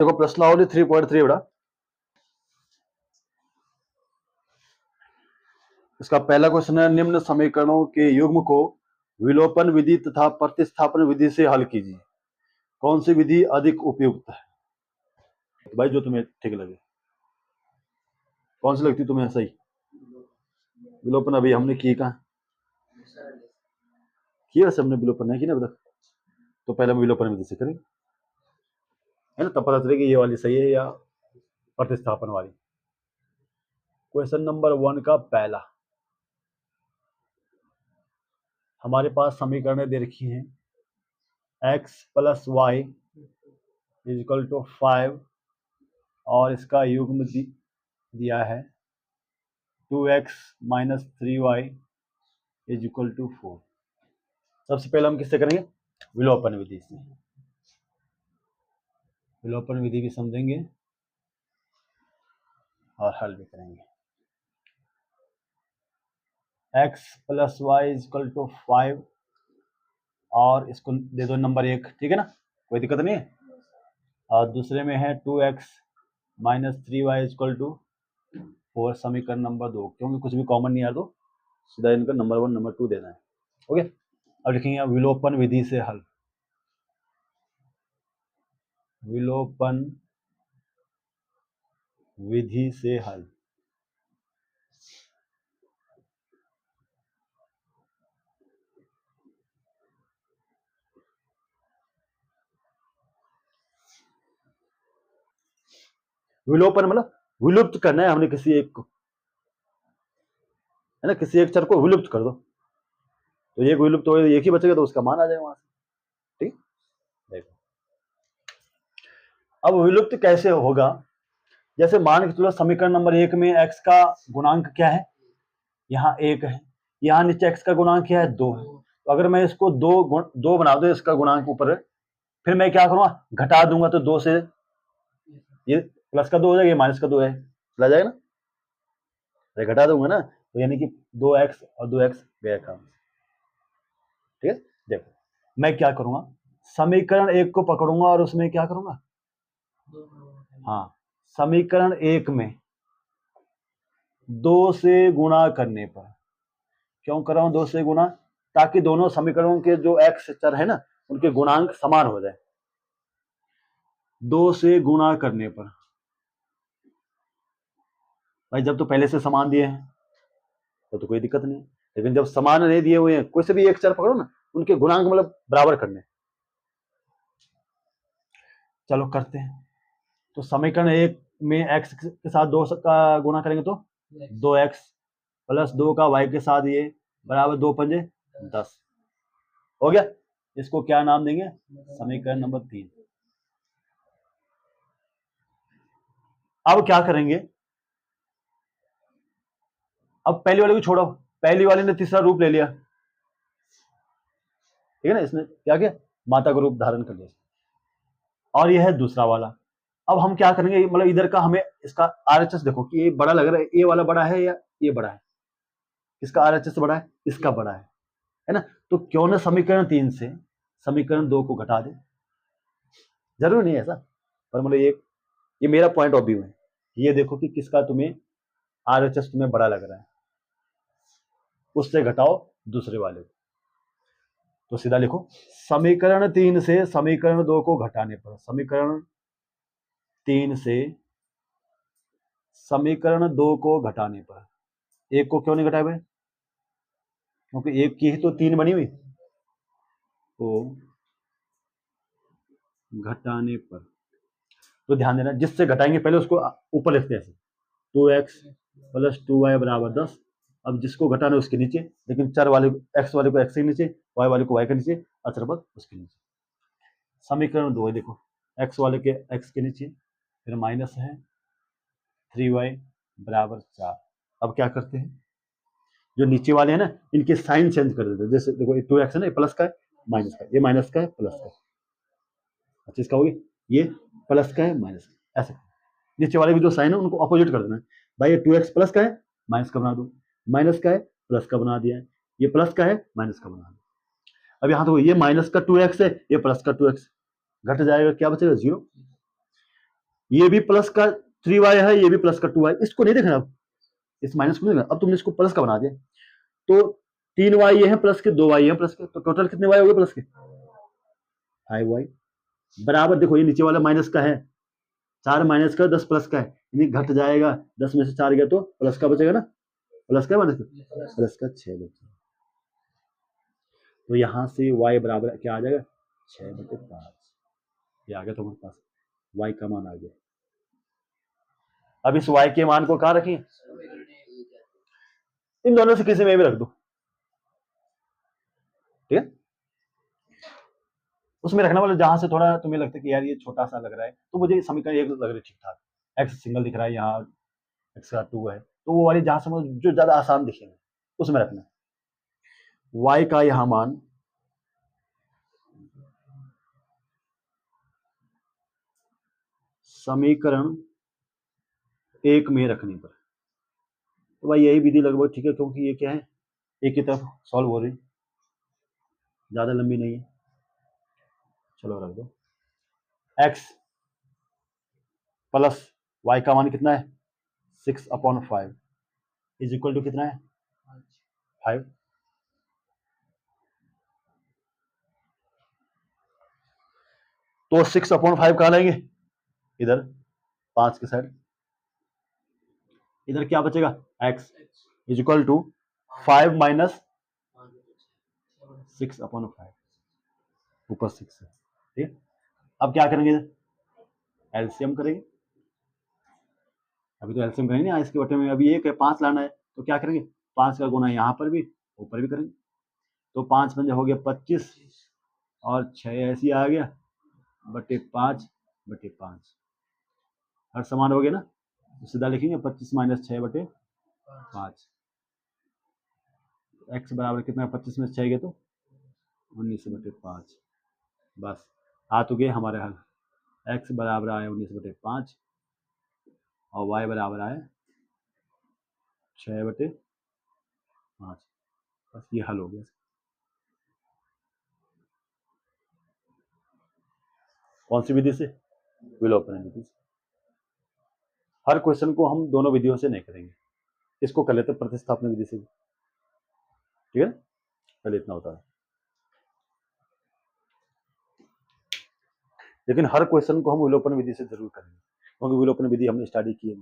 देखो प्रश्नावली 3.3 बेटा, इसका पहला क्वेश्चन है निम्न समीकरणों के युग्म को विलोपन विधि तथा प्रतिस्थापन विधि से हल कीजिए, कौन सी विधि अधिक उपयुक्त है? भाई जो तुम्हें ठीक लगे, कौन सी लगती तुम्हें सही? विलोपन अभी हमने की कहा, किया हमने विलोपन नहीं की ना अभी तक, तो पहले हम विलोपन विधि से करेंगे, है ना, तब पता चलेगा ये वाली सही है या प्रतिस्थापन वाली। क्वेश्चन नंबर 1 का पहला, हमारे पास समीकरण दे रखी हैं x plus y is equal to 5 और इसका युग्म दिया है 2x minus 3y is equal to 4। सबसे पहले हम किससे करेंगे? विलोपन विधि से। विलोपन विधि भी समझेंगे और हल भी करेंगे। x plus y is equal to 5 और इसको दे दो नंबर 1, ठीक है ना, कोई दिक्कत नहीं है। और दूसरे में है 2x minus 3y is equal to 4, समीकरण नंबर 2, क्योंकि कुछ भी कॉमन नहीं है तो सीधा इनका नंबर 1 नंबर 2 देना है। ओके, अब लिखेंगे विलोपन विधि से हल। विलोपन विधि से हल। विलोपन मतलब विलुप्त करना है हमने किसी एक को, है ना, किसी एक चर को विलुप्त कर दो तो एक विलुप्त हो, एक ही बचेगा तो उसका मान आ जाएगा वहां से। ठीक, देखो अब विलुप्त कैसे होगा। जैसे मान के चलो समीकरण नंबर 1 में x का गुणांक क्या है, यहाँ 1 है, यहाँ नीचे x का गुणांक क्या है, 2 है। तो अगर मैं इसको 2 बना दूं इसका गुणांक ऊपर, फिर मैं क्या करूंगा, घटा दूंगा तो 2 से ये प्लस का 2 हो जाएगा, ये माइनस का 2 है, चला जाएगा ना, ये घटा दूंगा ना, तो यानी कि 2x और 2x गया काम। ठीक है, देखो मैं क्या करूंगा, समीकरण 1 को पकड़ूंगा और उसमें क्या करूंगा, हाँ, समीकरण 1 में 2 से गुणा करने पर, क्यों कर रहा हूं 2 से गुणा, ताकि दोनों समीकरणों के जो x चर है ना उनके गुणांक समान हो जाए। 2 से गुणा करने पर, भाई जब तो पहले से समान दिए हैं तो कोई दिक्कत नहीं, लेकिन जब समान नहीं दिए हुए हैं, कोई से भी एक चर पकड़ो ना, उनके गुणांक मतलब बराबर करने। चलो करते हैं, तो समीकरण 1 में x के साथ 2 का गुणा करेंगे तो 2x प्लस 2 का y के साथ ये बराबर 2 पंजे 10 हो गया। इसको क्या नाम देंगे, समीकरण नंबर 3। अब क्या करेंगे, अब पहली वाले को छोड़ो, पहली वाले ने तीसरा रूप ले लिया, ठीक है ना, इसने क्या किया, माता का रूप धारण कर लिया, और यह है दूसरा वाला। अब हम क्या करेंगे, मतलब इधर का हमें इसका आरएचएस देखो कि ये बड़ा लग रहा है, ये वाला बड़ा है या ये बड़ा है, इसका आरएचएस बड़ा है, इसका बड़ा है ना, तो क्यों ना समीकरण 3 से समीकरण 2 को घटा दे, जरूरी नहीं है ऐसा, पर मतलब ये मेरा पॉइंट ऑफ व्यू है। ये देखो कि किसका तुम्हें आरएचएस तुम्हें बड़ा लग रहा है, उससे घटाओ दूसरे वाले को, तो सीधा लिखो समीकरण 3 से समीकरण 2 को घटाने पर, समीकरण 3 से समीकरण 2 को घटाने पर, एक को क्यों नहीं घटाए भाई, क्योंकि एक की ही तो 3 बनी हुई, तो घटाने पर, तो ध्यान देना जिससे घटाएंगे पहले उसको ऊपर लिखते हैं, 2x प्लस 2y बराबर 10। अब जिसको घटाना है उसके नीचे, लेकिन चर वाले x वाले को x के नीचे, y वाले को y के नीचे, अचर पद उसके नीचे। समीकरण 2 है, देखो x वाले के x के नीचे, फिर माइनस है 3y बराबर 4। अब क्या करते हैं, जो नीचे वाले हैं ना इनके साइन चेंज कर देते हैं, जैसे देखो 2x है ना, ये प्लस का है माइनस का, ये माइनस का है प्लस का, अच्छा इसका हो गया, ये प्लस का है माइनस का, ऐसे नीचे वाले की जो साइन है उनको अपोजिट कर देना है। भाई ये 2x प्लस का है, माइनस का बना दो, माइनस का है प्लस का बना दिया है, ये प्लस का है माइनस का बना दिया। अब यहाँ तो ये माइनस का 2x है, ये प्लस का 2x, घट जाएगा, क्या बचेगा 0। ये भी प्लस का 3y है, ये भी प्लस का 2y, इसको नहीं देखना, अब इस माइनस को नहीं देखना, अब तुमने इसको प्लस का बना दिया, तो 3y ये है प्लस के, 2y है प्लस के, तो टोटल कितने y हो गए प्लस के? 5y बराबर, देखो ये नीचे वाला माइनस का है, 4 माइनस का 10 प्लस का है, यानी घट जाएगा, 10 में से 4 गया तो प्लस का बचेगा ना, प्लस का माइनस का, प्लस का 6 बचेगा, तो यहां से y बराबर क्या आ जाएगा? 6/5, ये आ गया तुम्हारे पास, y का मान आ गया। अब इस y के मान को कहां रखें? इन दोनों से किसी में भी रख दो, ठीक है, उसमें रखना, मतलब जहां से थोड़ा तुम्हें लगता है कि यार ये छोटा सा लग रहा है, तो मुझे समीकरण एक लग रही है ठीक ठाक, एक्स सिंगल दिख रहा है, यहाँ एक्स का 2 है, तो वो वाली जहां से मुझे जो ज्यादा आसान दिखेंगे उसमें रखना। y का यहां मान समीकरण एक में रखने पर, तो भाई यही विधि लगभग ठीक है, क्योंकि ये क्या है, एक की तरफ सॉल्व हो रही, ज्यादा लंबी नहीं है, चलो रख दो। x प्लस y का मान कितना है? 6/5 इज इक्वल टू कितना है? 5। तो 6/5 कहाँ लाएंगे? इधर 5 के साइड, इधर क्या बचेगा? x is equal to 5 minus 6/5, ऊपर 6 है, ठीक है। अब क्या करेंगे? एलसीएम करेंगे, अभी तो एलसीएम करेंगे ना इसके बटे में, अभी 1 है, 5 लाना है, तो क्या करेंगे? 5 का गुना यहाँ पर भी ऊपर भी करेंगे, तो 5 पंजे हो गया 25, और 6 ऐसी आ गया बटे 5/5, हर समान हो गया ना, तो सीधा लिखेंगे 25 माइनस 6/5, एक्स बराबर कितना? 25 में 6 गए तो 19/5, बस आ तो गए हमारे हल, एक्स बराबर आया 19/5 और वाई बराबर आया 6/5, बस ये हल हो गया। कौन सी विधि से? विलोपन विधि से। हर क्वेश्चन को हम दोनों विधियों से नहीं करेंगे, इसको कर लेते प्रतिस्थापन विधि से, ठीक है, पहले इतना होता है, लेकिन हर क्वेश्चन को हम विलोपन विधि से जरूर करेंगे, क्योंकि विलोपन विधि हमने स्टडी की है।